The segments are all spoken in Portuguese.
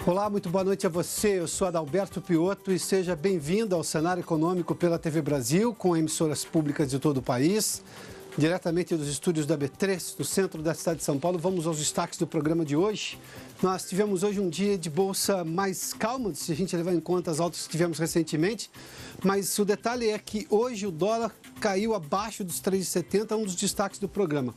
Olá, muito boa noite a você. Eu sou Adalberto Piotto e seja bem-vindo ao Cenário Econômico pela TV Brasil, com emissoras públicas de todo o país. Diretamente dos estúdios da B3, do centro da cidade de São Paulo, vamos aos destaques do programa de hoje. Nós tivemos hoje um dia de bolsa mais calmo, se a gente levar em conta as altas que tivemos recentemente, mas o detalhe é que hoje o dólar caiu abaixo dos 3,70, um dos destaques do programa.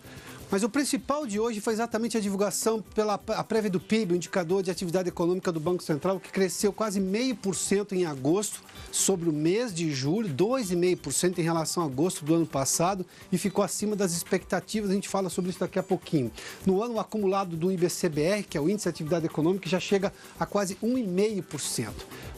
Mas o principal de hoje foi exatamente a divulgação pela prévia do PIB, o indicador de atividade econômica do Banco Central, que cresceu quase 0,5% em agosto sobre o mês de julho, 2,5% em relação a agosto do ano passado e ficou acima das expectativas. A gente fala sobre isso daqui a pouquinho. No ano, o acumulado do IBC-BR, que é o Índice de Atividade Econômica, já chega a quase 1,5%.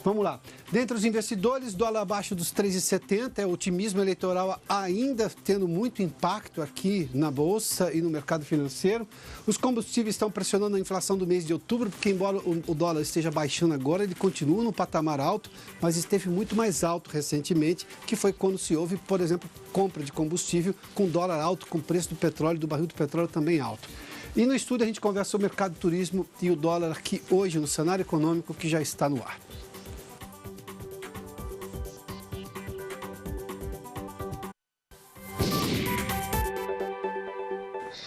Vamos lá. Dentre os investidores, dólar abaixo dos 3,70, o otimismo eleitoral ainda tendo muito impacto aqui na Bolsa e no mercado financeiro. Os combustíveis estão pressionando a inflação do mês de outubro, porque embora o dólar esteja baixando agora, ele continua no patamar alto, mas esteve muito mais alto recentemente, que foi quando se houve, por exemplo, compra de combustível com dólar alto, com o preço do petróleo, do barril do petróleo também alto. E no estúdio a gente conversa sobre o mercado de turismo e o dólar aqui hoje no cenário econômico que já está no ar.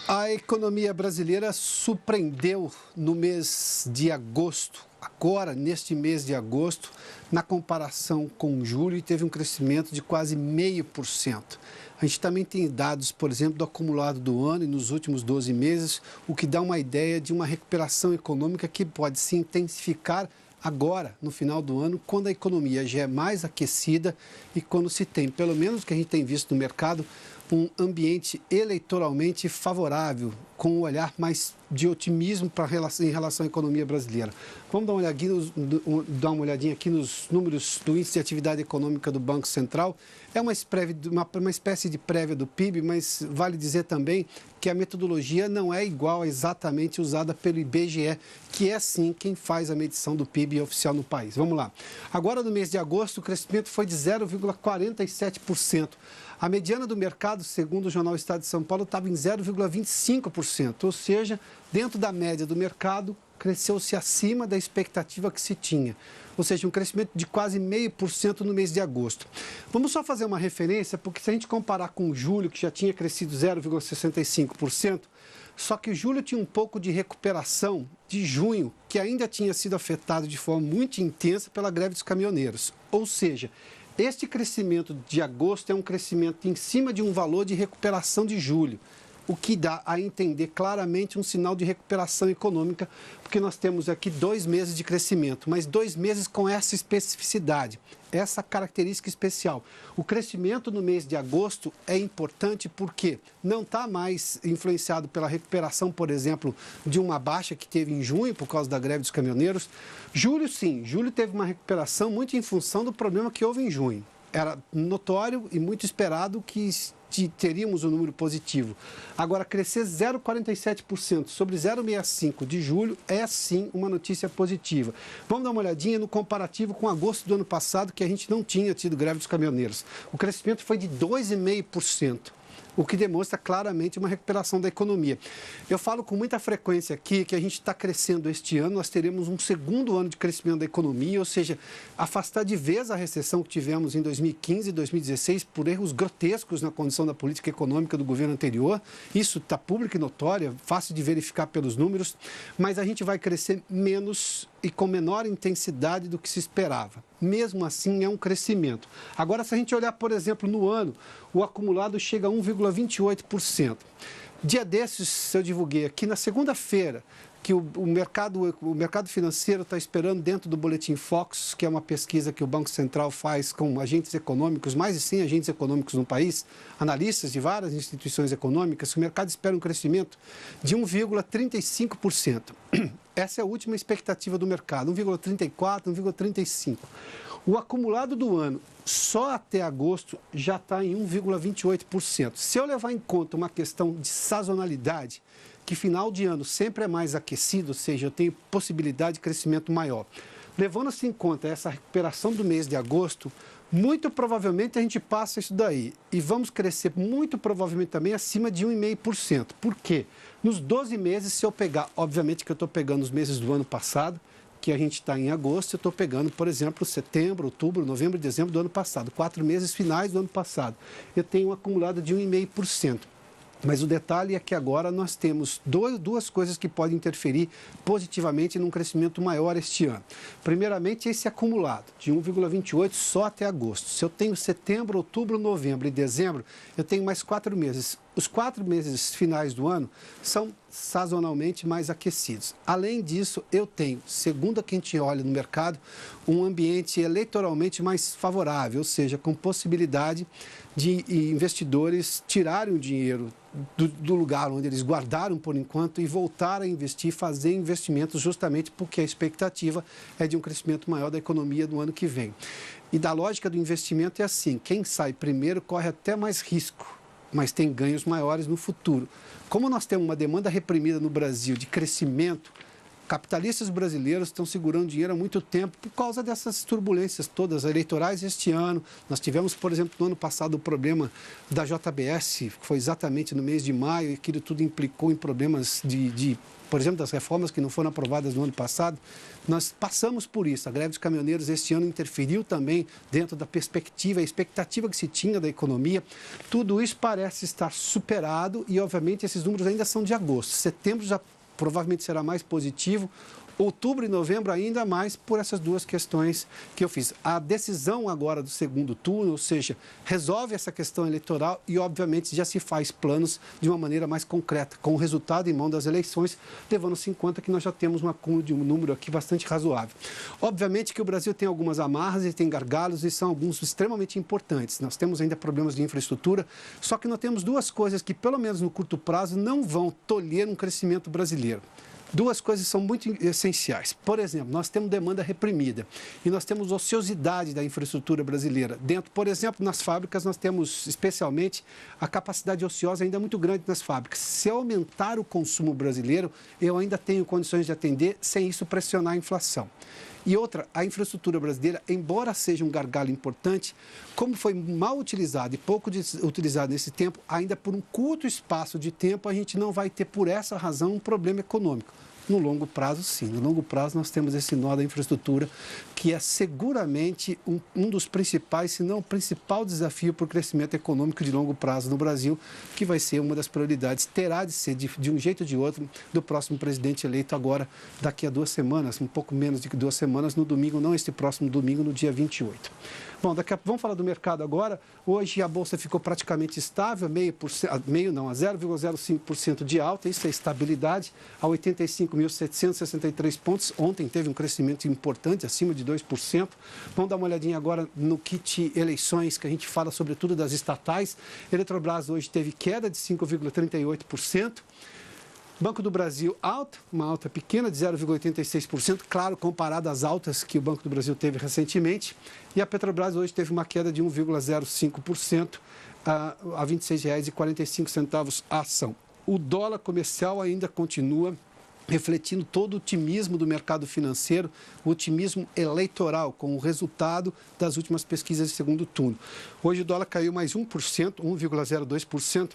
A economia brasileira surpreendeu no mês de agosto, agora neste mês de agosto, na comparação com julho, e teve um crescimento de quase 0,5%. A gente também tem dados, por exemplo, do acumulado do ano e nos últimos 12 meses, o que dá uma ideia de uma recuperação econômica que pode se intensificar agora, no final do ano, quando a economia já é mais aquecida e quando se tem, pelo menos o que a gente tem visto no mercado, um ambiente eleitoralmente favorável, com um olhar mais de otimismo em relação à economia brasileira. Vamos dar uma olhadinha aqui nos números do Índice de Atividade Econômica do Banco Central. É uma espécie de prévia do PIB, mas vale dizer também que a metodologia não é igual exatamente usada pelo IBGE, que é sim quem faz a medição do PIB oficial no país. Vamos lá. Agora, no mês de agosto, o crescimento foi de 0,47%. A mediana do mercado, segundo o jornal Estado de São Paulo, estava em 0,25%, ou seja, dentro da média do mercado, cresceu-se acima da expectativa que se tinha, ou seja, um crescimento de quase 0,5% no mês de agosto. Vamos só fazer uma referência, porque se a gente comparar com julho, que já tinha crescido 0,65%, só que julho tinha um pouco de recuperação de junho, que ainda tinha sido afetado de forma muito intensa pela greve dos caminhoneiros, ou seja, este crescimento de agosto é um crescimento em cima de um valor de recuperação de julho, o que dá a entender claramente um sinal de recuperação econômica, porque nós temos aqui 2 meses de crescimento, mas 2 meses com essa especificidade, essa característica especial. O crescimento no mês de agosto é importante porque não está mais influenciado pela recuperação, por exemplo, de uma baixa que teve em junho por causa da greve dos caminhoneiros. Julho, sim, julho teve uma recuperação muito em função do problema que houve em junho. Era notório e muito esperado que teríamos um número positivo. Agora, crescer 0,47% sobre 0,65% de julho é sim uma notícia positiva. Vamos dar uma olhadinha no comparativo com agosto do ano passado, que a gente não tinha tido greve dos caminhoneiros. O crescimento foi de 2,5%. O que demonstra claramente uma recuperação da economia. Eu falo com muita frequência aqui que a gente está crescendo este ano, nós teremos um segundo ano de crescimento da economia, ou seja, afastar de vez a recessão que tivemos em 2015 e 2016 por erros grotescos na condição da política econômica do governo anterior. Isso está público e notório, fácil de verificar pelos números, mas a gente vai crescer menos e com menor intensidade do que se esperava. Mesmo assim, é um crescimento. Agora, se a gente olhar, por exemplo, no ano, o acumulado chega a 1,28%. Dia desses, eu divulguei aqui na segunda-feira que o mercado financeiro está esperando dentro do Boletim Focus, que é uma pesquisa que o Banco Central faz com agentes econômicos, mais de 100 agentes econômicos no país, analistas de várias instituições econômicas, o mercado espera um crescimento de 1,35%. Essa é a última expectativa do mercado, 1,34%, 1,35%. O acumulado do ano, só até agosto, já está em 1,28%. Se eu levar em conta uma questão de sazonalidade, que final de ano sempre é mais aquecido, ou seja, eu tenho possibilidade de crescimento maior. Levando-se em conta essa recuperação do mês de agosto, muito provavelmente a gente passa isso daí e vamos crescer muito provavelmente também acima de 1,5%. Por quê? Nos 12 meses, se eu pegar, obviamente que eu estou pegando os meses do ano passado, que a gente está em agosto, eu estou pegando, por exemplo, setembro, outubro, novembro e dezembro do ano passado, 4 meses finais do ano passado. Eu tenho um acumulado de 1,5%. Mas o detalhe é que agora nós temos duas coisas que podem interferir positivamente num crescimento maior este ano. Primeiramente, esse acumulado de 1,28 só até agosto. Se eu tenho setembro, outubro, novembro e dezembro, eu tenho mais 4 meses. Os 4 meses finais do ano são sazonalmente mais aquecidos. Além disso, eu tenho, segundo a que a gente olha no mercado, um ambiente eleitoralmente mais favorável, ou seja, com possibilidade de investidores tirarem o dinheiro do lugar onde eles guardaram por enquanto e voltar a investir, fazer investimentos justamente porque a expectativa é de um crescimento maior da economia no ano que vem. E da lógica do investimento é assim, quem sai primeiro corre até mais risco, mas tem ganhos maiores no futuro. Como nós temos uma demanda reprimida no Brasil de crescimento, capitalistas brasileiros estão segurando dinheiro há muito tempo por causa dessas turbulências todas eleitorais este ano. Nós tivemos, por exemplo, no ano passado o problema da JBS, que foi exatamente no mês de maio, e aquilo tudo implicou em problemas por exemplo, das reformas que não foram aprovadas no ano passado. Nós passamos por isso. A greve dos caminhoneiros este ano interferiu também dentro da perspectiva, a expectativa que se tinha da economia. Tudo isso parece estar superado e, obviamente, esses números ainda são de agosto. Setembro já provavelmente será mais positivo. Outubro e novembro ainda mais por essas duas questões que eu fiz. A decisão agora do segundo turno, ou seja, resolve essa questão eleitoral e, obviamente, já se faz planos de uma maneira mais concreta, com o resultado em mão das eleições, levando-se em conta que nós já temos um acúmulo de um número aqui bastante razoável. Obviamente que o Brasil tem algumas amarras e tem gargalos e são alguns extremamente importantes. Nós temos ainda problemas de infraestrutura, só que nós temos duas coisas que, pelo menos no curto prazo, não vão tolher um crescimento brasileiro. Duas coisas são muito essenciais. Por exemplo, nós temos demanda reprimida e nós temos ociosidade da infraestrutura brasileira. Dentro, por exemplo, nas fábricas, nós temos especialmente a capacidade ociosa ainda muito grande nas fábricas. Se eu aumentar o consumo brasileiro, eu ainda tenho condições de atender sem isso pressionar a inflação. E outra, a infraestrutura brasileira, embora seja um gargalo importante, como foi mal utilizado e pouco utilizado nesse tempo, ainda por um curto espaço de tempo, a gente não vai ter, por essa razão, um problema econômico. No longo prazo, sim. No longo prazo, nós temos esse nó da infraestrutura, que é seguramente um dos principais, se não o principal desafio para o crescimento econômico de longo prazo no Brasil, que vai ser uma das prioridades, terá de ser, de um jeito ou de outro, do próximo presidente eleito agora, daqui a 2 semanas, um pouco menos de 2 semanas, no domingo, não este próximo domingo, no dia 28. Bom, vamos falar do mercado agora. Hoje a Bolsa ficou praticamente estável, a 0,05% de alta, isso é estabilidade, a 85.763 pontos. Ontem teve um crescimento importante, acima de 2%. Vamos dar uma olhadinha agora no kit eleições, que a gente fala sobretudo das estatais. Eletrobras hoje teve queda de 5,38%. Banco do Brasil alta, uma alta pequena de 0,86%, claro, comparado às altas que o Banco do Brasil teve recentemente. E a Petrobras hoje teve uma queda de 1,05% a R$ 26,45 a ação. O dólar comercial ainda continua refletindo todo o otimismo do mercado financeiro, o otimismo eleitoral, com o resultado das últimas pesquisas de segundo turno. Hoje o dólar caiu mais 1%, 1,02%.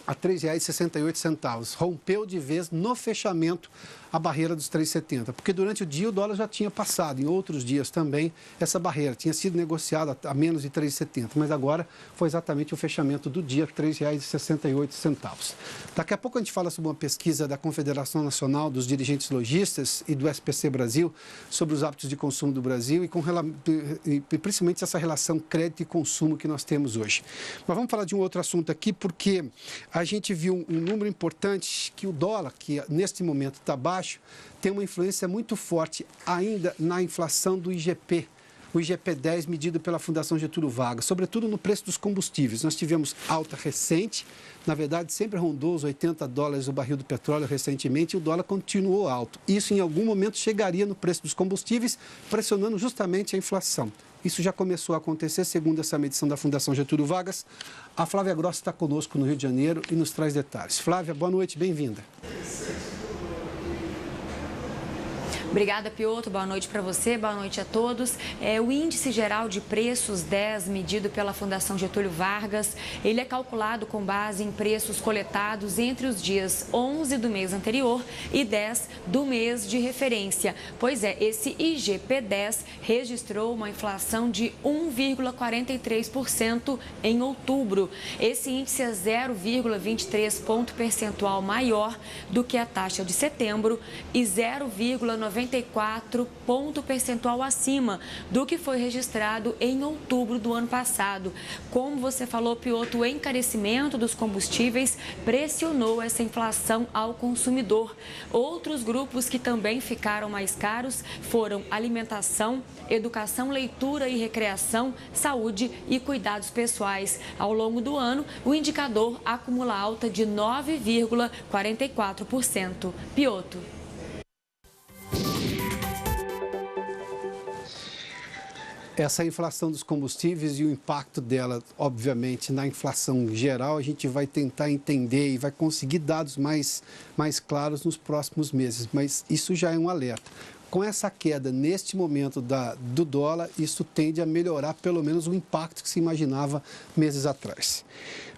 a R$ 3,68. Rompeu de vez no fechamento a barreira dos 3,70, porque durante o dia o dólar já tinha passado, em outros dias também, essa barreira tinha sido negociada a menos de 3,70, mas agora foi exatamente o fechamento do dia, R$ 3,68. Daqui a pouco a gente fala sobre uma pesquisa da Confederação Nacional dos Dirigentes Lojistas e do SPC Brasil sobre os hábitos de consumo do Brasil e principalmente essa relação crédito e consumo que nós temos hoje. Mas vamos falar de um outro assunto aqui, porque a gente viu um número importante que o dólar, que neste momento está baixo, tem uma influência muito forte ainda na inflação do IGP, o IGP-10 medido pela Fundação Getúlio Vargas, sobretudo no preço dos combustíveis. Nós tivemos alta recente, na verdade sempre rondou os $80 o barril do petróleo recentemente e o dólar continuou alto. Isso em algum momento chegaria no preço dos combustíveis, pressionando justamente a inflação. Isso já começou a acontecer, segundo essa medição da Fundação Getúlio Vargas. A Flávia Grossi está conosco no Rio de Janeiro e nos traz detalhes. Flávia, boa noite, bem-vinda. Obrigada, Piotr. Boa noite para você, boa noite a todos. O Índice Geral de Preços 10, medido pela Fundação Getúlio Vargas, ele é calculado com base em preços coletados entre os dias 11 do mês anterior e 10 do mês de referência. Pois é, esse IGP-10 registrou uma inflação de 1,43% em outubro. Esse índice é 0,23 ponto percentual maior do que a taxa de setembro e 0,94 ponto percentual acima do que foi registrado em outubro do ano passado. Como você falou, Piotr, o encarecimento dos combustíveis pressionou essa inflação ao consumidor. Outros grupos que também ficaram mais caros foram alimentação, educação, leitura e recreação, saúde e cuidados pessoais. Ao longo do ano, o indicador acumula alta de 9,44%. Piotr. Essa inflação dos combustíveis e o impacto dela, obviamente, na inflação geral, a gente vai tentar entender e vai conseguir dados mais claros nos próximos meses, mas isso já é um alerta. Com essa queda, neste momento do dólar, isso tende a melhorar pelo menos o impacto que se imaginava meses atrás.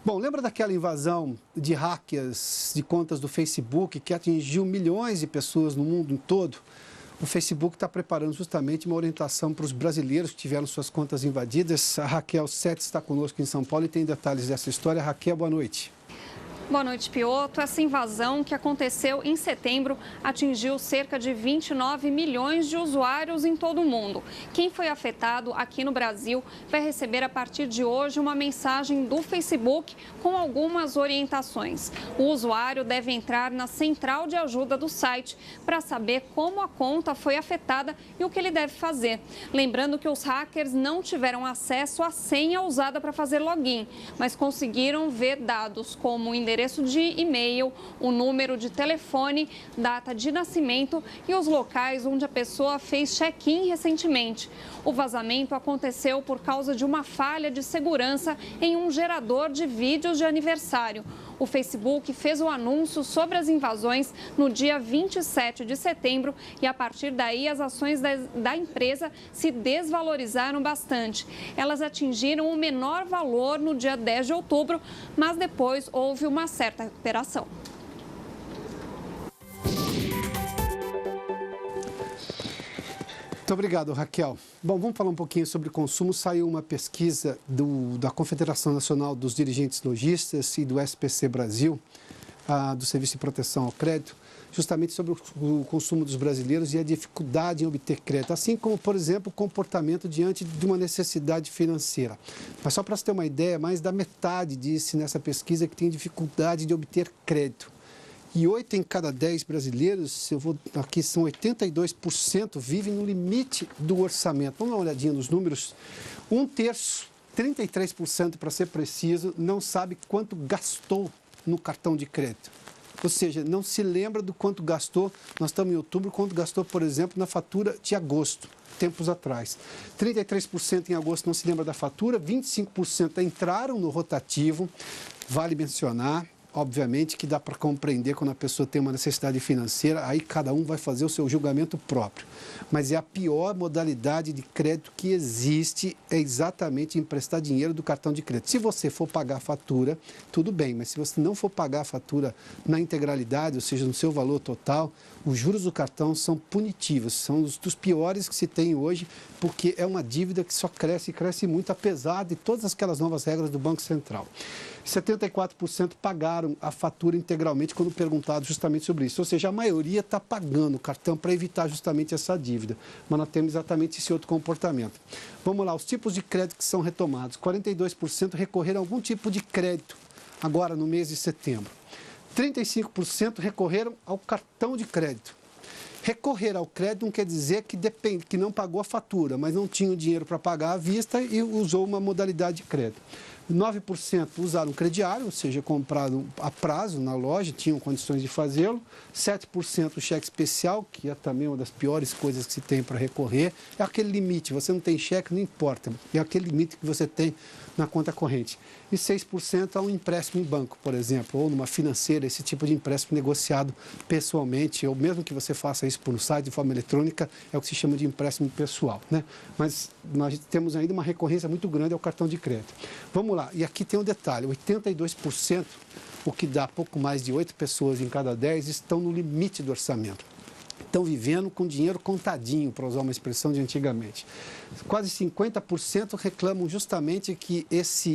Bom, lembra daquela invasão de hackers de contas do Facebook que atingiu milhões de pessoas no mundo todo? O Facebook está preparando justamente uma orientação para os brasileiros que tiveram suas contas invadidas. A Raquel Sete está conosco em São Paulo e tem detalhes dessa história. Raquel, boa noite. Boa noite, Piotr. Essa invasão que aconteceu em setembro atingiu cerca de 29 milhões de usuários em todo o mundo. Quem foi afetado aqui no Brasil vai receber a partir de hoje uma mensagem do Facebook com algumas orientações. O usuário deve entrar na central de ajuda do site para saber como a conta foi afetada e o que ele deve fazer. Lembrando que os hackers não tiveram acesso à senha usada para fazer login, mas conseguiram ver dados como o endereço de e-mail, o número de telefone, data de nascimento e os locais onde a pessoa fez check-in recentemente. O vazamento aconteceu por causa de uma falha de segurança em um gerador de vídeos de aniversário. O Facebook fez o anúncio sobre as invasões no dia 27 de setembro e, a partir daí, as ações da empresa se desvalorizaram bastante. Elas atingiram o menor valor no dia 10 de outubro, mas depois houve uma certa recuperação. Muito obrigado, Raquel. Bom, vamos falar um pouquinho sobre consumo. Saiu uma pesquisa da Confederação Nacional dos Dirigentes Lojistas e do SPC Brasil, do Serviço de Proteção ao Crédito, justamente sobre o consumo dos brasileiros e a dificuldade em obter crédito, assim como, por exemplo, o comportamento diante de uma necessidade financeira. Mas só para você ter uma ideia, mais da metade disse nessa pesquisa que tem dificuldade de obter crédito. E 8 em cada 10 brasileiros, aqui são 82%, vivem no limite do orçamento. Vamos dar uma olhadinha nos números. 1/3, 33% para ser preciso, não sabe quanto gastou no cartão de crédito. Ou seja, não se lembra do quanto gastou, nós estamos em outubro, quanto gastou, por exemplo, na fatura de agosto, tempos atrás. 33% em agosto não se lembra da fatura, 25% entraram no rotativo, vale mencionar. Obviamente que dá para compreender quando a pessoa tem uma necessidade financeira, aí cada um vai fazer o seu julgamento próprio. Mas é a pior modalidade de crédito que existe, é exatamente emprestar dinheiro do cartão de crédito. Se você for pagar a fatura, tudo bem, mas se você não for pagar a fatura na integralidade, ou seja, no seu valor total, os juros do cartão são punitivos, são dos piores que se tem hoje, porque é uma dívida que só cresce e cresce muito, apesar de todas aquelas novas regras do Banco Central. 74% pagaram a fatura integralmente quando perguntado justamente sobre isso. Ou seja, a maioria está pagando o cartão para evitar justamente essa dívida. Mas nós temos exatamente esse outro comportamento. Vamos lá, os tipos de crédito que são retomados. 42% recorreram a algum tipo de crédito agora no mês de setembro. 35% recorreram ao cartão de crédito. Recorrer ao crédito não quer dizer que não pagou a fatura, mas não tinha o dinheiro para pagar à vista e usou uma modalidade de crédito. 9% usaram crediário, ou seja, compraram a prazo na loja, tinham condições de fazê-lo. 7% o cheque especial, que é também uma das piores coisas que se tem para recorrer. É aquele limite, você não tem cheque, não importa. É aquele limite que você tem na conta corrente. E 6% a um empréstimo em banco, por exemplo, ou numa financeira, esse tipo de empréstimo negociado pessoalmente, ou mesmo que você faça isso por um site de forma eletrônica, é o que se chama de empréstimo pessoal, né? Mas nós temos ainda uma recorrência muito grande ao cartão de crédito. Vamos lá, e aqui tem um detalhe, 82%, o que dá pouco mais de 8 pessoas em cada 10, estão no limite do orçamento. Estão vivendo com dinheiro contadinho, para usar uma expressão de antigamente. Quase 50% reclamam justamente que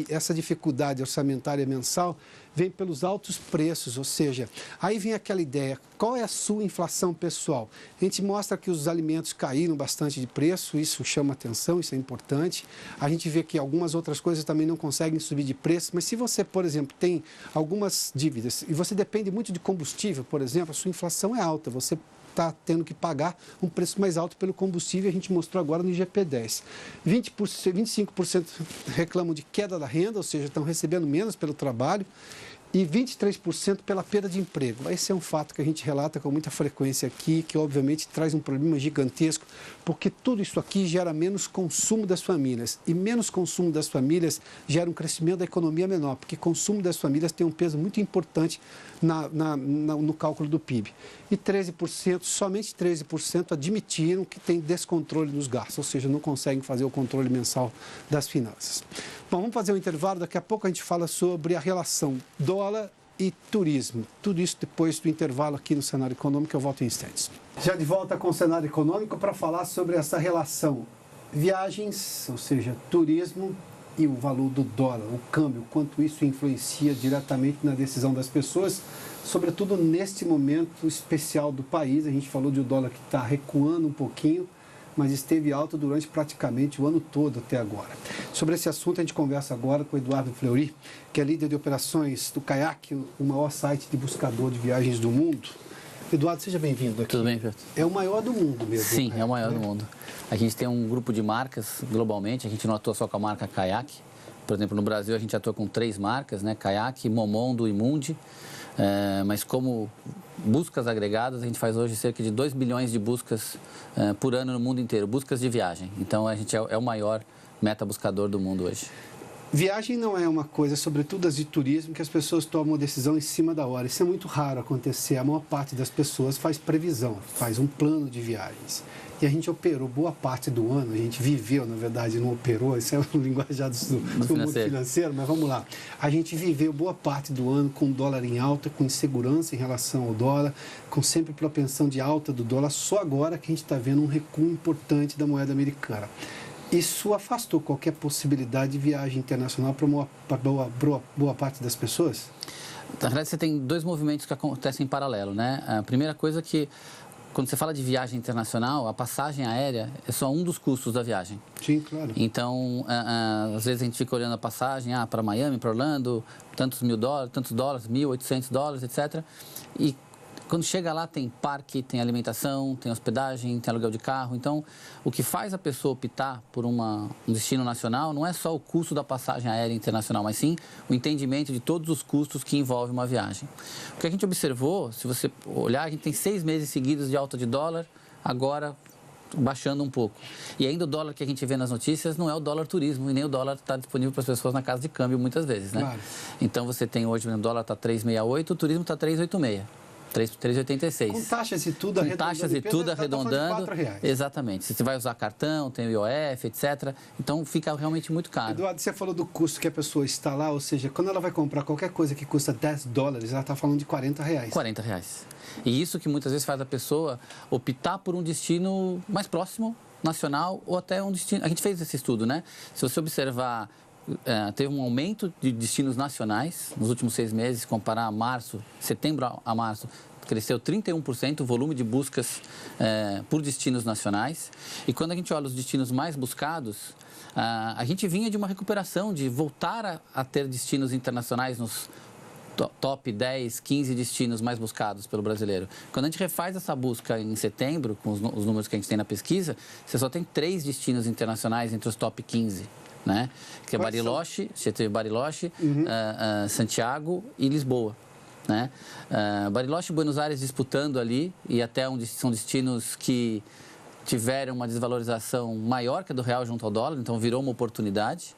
essa dificuldade orçamentária mensal vem pelos altos preços, ou seja, aí vem aquela ideia, qual é a sua inflação pessoal? A gente mostra que os alimentos caíram bastante de preço, isso chama atenção, isso é importante. A gente vê que algumas outras coisas também não conseguem subir de preço, mas se você, por exemplo, tem algumas dívidas e você depende muito de combustível, por exemplo, a sua inflação é alta, você está tendo que pagar um preço mais alto pelo combustível, a gente mostrou agora no IGP-10. 25% reclamam de queda da renda, ou seja, estão recebendo menos pelo trabalho, e 23% pela perda de emprego. Esse é um fato que a gente relata com muita frequência aqui, que obviamente traz um problema gigantesco, porque tudo isso aqui gera menos consumo das famílias, e menos consumo das famílias gera um crescimento da economia menor, porque consumo das famílias tem um peso muito importante no cálculo do PIB. E 13%, somente 13% admitiram que tem descontrole nos gastos, ou seja, não conseguem fazer o controle mensal das finanças. Bom, vamos fazer um intervalo, daqui a pouco a gente fala sobre a relação dólar e turismo. Tudo isso depois do intervalo aqui no Cenário Econômico, eu volto em instantes. Já de volta com o Cenário Econômico para falar sobre essa relação viagens, ou seja, turismo e o valor do dólar, o câmbio, quanto isso influencia diretamente na decisão das pessoas, sobretudo neste momento especial do país. A gente falou de um dólar que está recuando um pouquinho, mas esteve alto durante praticamente o ano todo até agora. Sobre esse assunto a gente conversa agora com o Eduardo Fleury, que é líder de operações do Kayak, o maior site de buscador de viagens do mundo. Eduardo, seja bem-vindo aqui. Tudo bem, Pedro? É o maior do mundo mesmo. Sim, é o maior do mundo. A gente tem um grupo de marcas globalmente, a gente não atua só com a marca Kayak. Por exemplo, no Brasil a gente atua com 3 marcas, né? Kayak, Momondo e Mundi. Mas como buscas agregadas, a gente faz hoje cerca de 2 bilhões de buscas por ano no mundo inteiro, buscas de viagem. Então a gente é o maior meta-buscador do mundo hoje. Viagem não é uma coisa, sobretudo as de turismo, que as pessoas tomam decisão em cima da hora. Isso é muito raro acontecer. A maior parte das pessoas faz previsão, faz um plano de viagens. E a gente operou boa parte do ano, a gente viveu, na verdade, não operou, isso é o linguajar do mundo financeiro, mas vamos lá. A gente viveu boa parte do ano com o dólar em alta, com insegurança em relação ao dólar, com sempre propensão de alta do dólar. Só agora que a gente está vendo um recuo importante da moeda americana. Isso afastou qualquer possibilidade de viagem internacional para boa parte das pessoas? Na verdade, você tem 2 movimentos que acontecem em paralelo, né? A primeira coisa é que, quando você fala de viagem internacional, a passagem aérea é só um dos custos da viagem. Sim, claro. Então, às vezes a gente fica olhando a passagem para Miami, para Orlando, tantos dólares, $1.800, etc. E quando chega lá tem parque, tem alimentação, tem hospedagem, tem aluguel de carro. Então, o que faz a pessoa optar por um destino nacional não é só o custo da passagem aérea internacional, mas sim o entendimento de todos os custos que envolve uma viagem. O que a gente observou, se você olhar, a gente tem 6 meses seguidos de alta de dólar, agora baixando um pouco. E ainda o dólar que a gente vê nas notícias não é o dólar turismo e nem o dólar está disponível para as pessoas na casa de câmbio muitas vezes, né? Claro. Então, você tem hoje, o dólar está 3,68, o turismo está 3,86. 3,86. Com taxas e tudo arredondando. Com taxas e tudo arredondando. Exatamente. Se você vai usar cartão, tem o IOF, etc. Então fica realmente muito caro. Eduardo, você falou do custo que a pessoa está lá, ou seja, quando ela vai comprar qualquer coisa que custa $10, ela está falando de R$40. R$40. E isso que muitas vezes faz a pessoa optar por um destino mais próximo, nacional, ou até um destino. A gente fez esse estudo, né? Se você observar. Teve um aumento de destinos nacionais nos últimos 6 meses, comparar setembro a março, cresceu 31% o volume de buscas por destinos nacionais. E quando a gente olha os destinos mais buscados, a gente vinha de uma recuperação, de voltar a ter destinos internacionais nos top 10, 15 destinos mais buscados pelo brasileiro. Quando a gente refaz essa busca em setembro, com os números que a gente tem na pesquisa, você só tem 3 destinos internacionais entre os top 15. né? Que é Bariloche, você teve Bariloche, Santiago e Lisboa. Né? Bariloche e Buenos Aires disputando ali, e até são destinos que tiveram uma desvalorização maior que a do real junto ao dólar, então virou uma oportunidade.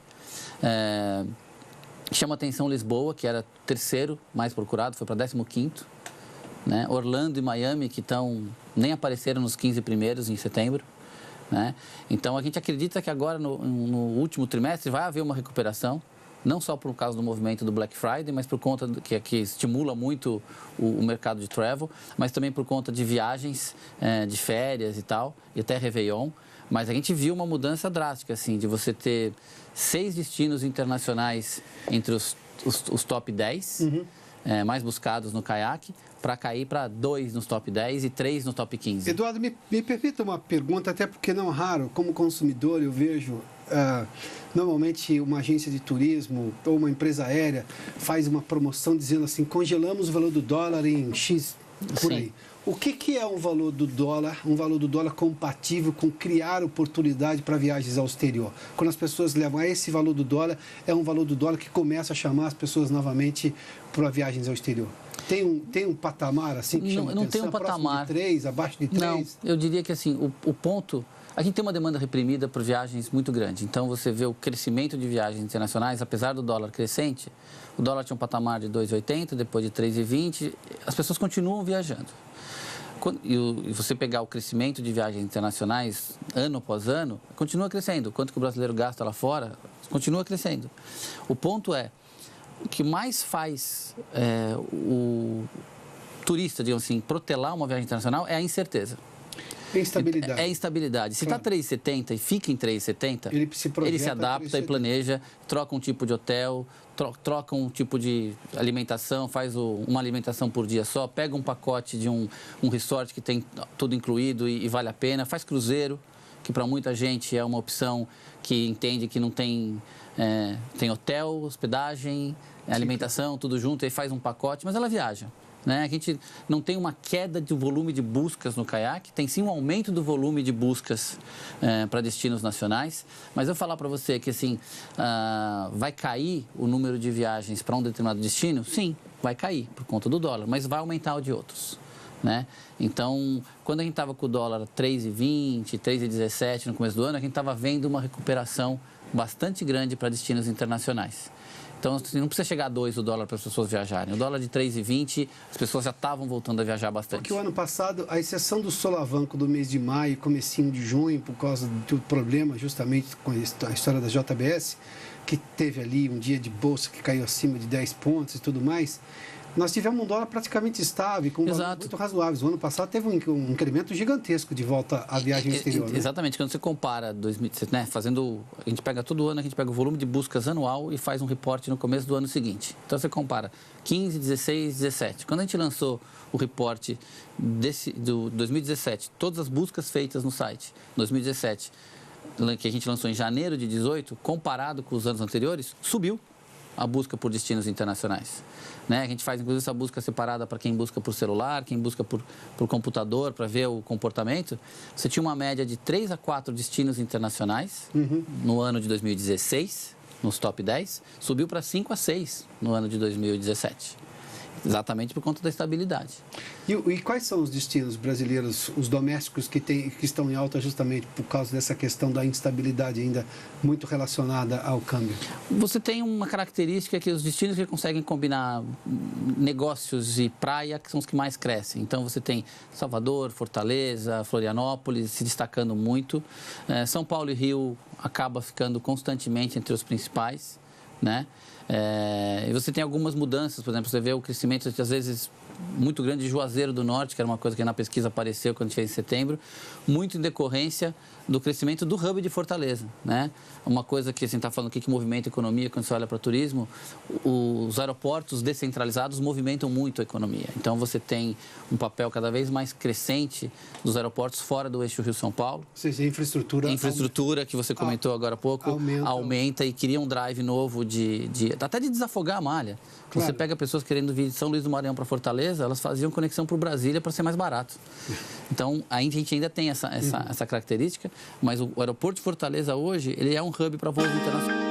Chama atenção Lisboa, que era terceiro mais procurado, foi para 15º. Né? Orlando e Miami, que nem apareceram nos 15 primeiros em setembro. Né? Então, a gente acredita que agora, no último trimestre, vai haver uma recuperação, não só por causa do movimento do Black Friday, mas por conta que estimula muito o mercado de travel, mas também por conta de viagens de férias e tal, e até Réveillon. Mas a gente viu uma mudança drástica, assim, de você ter 6 destinos internacionais entre os top 10 mais buscados no caiaque, para cair para 2 nos top 10 e 3 no top 15. Eduardo, me permita uma pergunta, até porque não é raro, como consumidor eu vejo, normalmente uma agência de turismo ou uma empresa aérea faz uma promoção dizendo assim, congelamos o valor do dólar em X por aí. O que é um valor do dólar compatível com criar oportunidade para viagens ao exterior? Quando as pessoas levam a esse valor do dólar, é um valor do dólar que começa a chamar as pessoas novamente para viagens ao exterior. Tem um patamar assim que chama não atenção? Tem um patamar. De 3, abaixo de 3? Não, eu diria que assim, o ponto... A gente tem uma demanda reprimida por viagens muito grande. Então, você vê o crescimento de viagens internacionais, apesar do dólar crescente, o dólar tinha um patamar de 2,80, depois de 3,20, as pessoas continuam viajando. E você pegar o crescimento de viagens internacionais ano após ano, continua crescendo. Quanto que o brasileiro gasta lá fora, continua crescendo. O ponto é, o que mais faz o turista, digamos assim, protelar uma viagem internacional é a incerteza. Instabilidade. É instabilidade. Se está 3,70 e fica em 3,70, ele se adapta e planeja, troca um tipo de hotel, troca um tipo de alimentação, faz uma alimentação por dia só, pega um pacote de um resort que tem tudo incluído e vale a pena, faz cruzeiro, que para muita gente é uma opção que entende que não tem hotel, hospedagem, alimentação, tudo junto, e faz um pacote, mas ela viaja. Né? A gente não tem uma queda do volume de buscas no caiaque, tem sim um aumento do volume de buscas para destinos nacionais, mas eu falar para você que assim, vai cair o número de viagens para um determinado destino? Sim, vai cair por conta do dólar, mas vai aumentar o de outros. Né? Então, quando a gente estava com o dólar 3,20, 3,17 no começo do ano, a gente estava vendo uma recuperação bastante grande para destinos internacionais. Então, assim, não precisa chegar a 2 o dólar para as pessoas viajarem. O dólar de 3,20, as pessoas já estavam voltando a viajar bastante. Porque o ano passado, a exceção do solavanco do mês de maio, comecinho de junho, por causa do problema justamente com a história da JBS, que teve ali um dia de bolsa que caiu acima de 10 pontos e tudo mais, nós tivemos um dólar praticamente estável, com valores muito razoáveis. O ano passado teve um incremento gigantesco de volta à viagem exterior. Né? Exatamente. Quando você compara, né, a gente pega todo ano, a gente pega o volume de buscas anual e faz um reporte no começo do ano seguinte. Então, você compara 15, 16, 17. Quando a gente lançou o reporte do 2017, todas as buscas feitas no site, 2017, que a gente lançou em janeiro de 18, comparado com os anos anteriores, subiu a busca por destinos internacionais. Né? A gente faz, inclusive, essa busca separada para quem busca por celular, quem busca por computador, para ver o comportamento. Você tinha uma média de 3 a 4 destinos internacionais no ano de 2016, nos top 10, subiu para 5 a 6 no ano de 2017. Exatamente por conta da estabilidade. E quais são os destinos brasileiros, os domésticos que estão em alta justamente por causa dessa questão da instabilidade ainda muito relacionada ao câmbio? Você tem uma característica que os destinos que conseguem combinar negócios e praia que são os que mais crescem. Então, você tem Salvador, Fortaleza, Florianópolis se destacando muito. São Paulo e Rio acaba ficando constantemente entre os principais, né? E você tem algumas mudanças, por exemplo, você vê o crescimento, às vezes, muito grande de Juazeiro do Norte, que era uma coisa que na pesquisa apareceu quando a gente fez em setembro, muito em decorrência do crescimento do hub de Fortaleza, né? Uma coisa que, assim, está falando aqui que movimenta a economia, quando você olha para o turismo, os aeroportos descentralizados movimentam muito a economia. Então, você tem um papel cada vez mais crescente dos aeroportos fora do eixo Rio-São Paulo. Ou seja, a infraestrutura... A infraestrutura que você comentou agora há pouco aumenta e cria um drive novo de via, até de desafogar a malha. Claro. Você pega pessoas querendo vir de São Luís do Maranhão para Fortaleza, elas faziam conexão para Brasília para ser mais barato. Então, a gente ainda tem essa característica, mas o aeroporto de Fortaleza hoje, ele é um hub para voos internacionais.